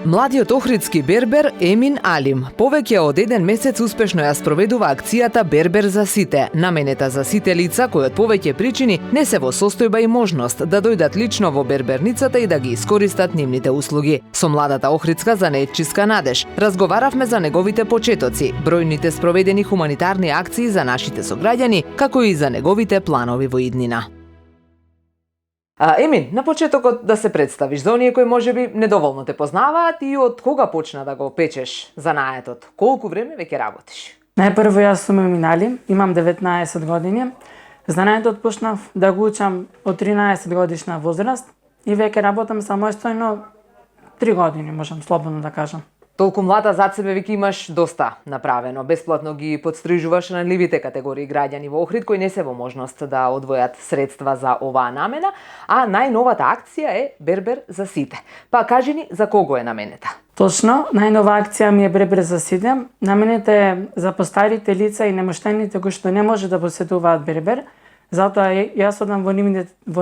Младиот охридски бербер Емин Алим повеќе од еден месец успешно ја спроведува акцијата Бербер за сите, наменета за сите лица кои од повеќе причини не се во состојба и можност да дојдат лично во берберницата и да ги искористат нивните услуги. Со младата охридска занаетчиска надеж разговаравме за неговите почетоци, бројните спроведени хуманитарни акции за нашите сограѓани, како и за неговите планови во иднина. Емин, на почетокот да се представиш за оние кои можеби недоволно те познаваат и од кога почна да го печеш занаетот? Колку време веќе работиш? Најпрво јас сум Емин Алим, имам 19 години. Занаетот почнав да го учам од 13 годишна возраст и веќе работам самостојно 3 години, можам слободно да кажам. Толку млада зад себе веќе имаш доста направено. Бесплатно ги подстрижуваш ранливите категории граѓани во Охрид кои не се во можност да одвојат средства за оваа намена, а најновата акција е Бербер за сите. Па кажи ни за кого е наменета? Точно, најнова акција ми е Бербер за сите. Наменета е за постарите лица и немоштените кои што не може да посетуваат бербер. Затоа јас одам во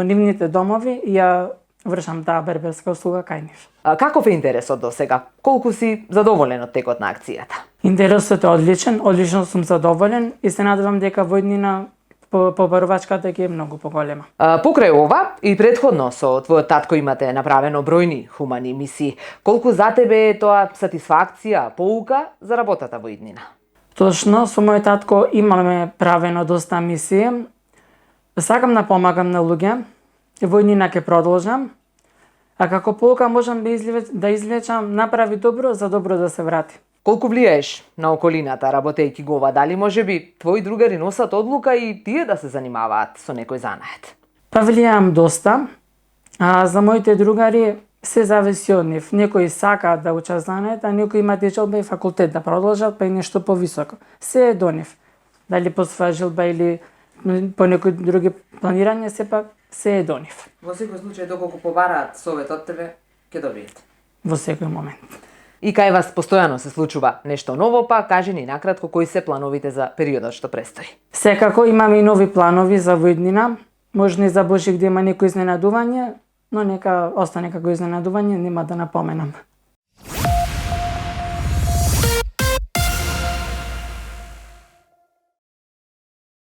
нивните домови и ја вршам таа берберска услуга кај нив. Каков е интересот до сега? Колку си задоволен од текот на акцијата? Интересот е одличен, одлично сум задоволен и се надевам дека во иднина побарувачката ќе е многу поголема. Покрај ова и предходно со твојот татко имате направено бројни хумани мисии. Колку за тебе е тоа сатисфакција, поука за работата во иднина? Точно, со мојот татко имаме правено доста мисии. Сакам да помагам на луѓе. Во иднина ќе продолжам, а како полка можам да извлечам направи добро за добро да се врати. Колку влијаеш на околината работејќи го ова? Дали можеби твои другари носат одлука и тие да се занимаваат со некој занает? Па влијам доста, а за моите другари се зависи од нив. Некои сакаат да учат занает, а некои имаат и желба и факултет да продолжат, па и нешто повисоко. Се е до нив. Дали по своја желба или по некои други планирања, сепак се е до нив. Во секој случај, доколку побараат совет од тебе, ќе добиете. Во секој момент. И кај вас постојано се случува нешто ново, па кажи ни накратко кои се плановите за периодот што престои. Секако имаме и нови планови за во иднина. Можно и за Божик да има некои изненадување, но нека остане како изненадување, нема да напоменам.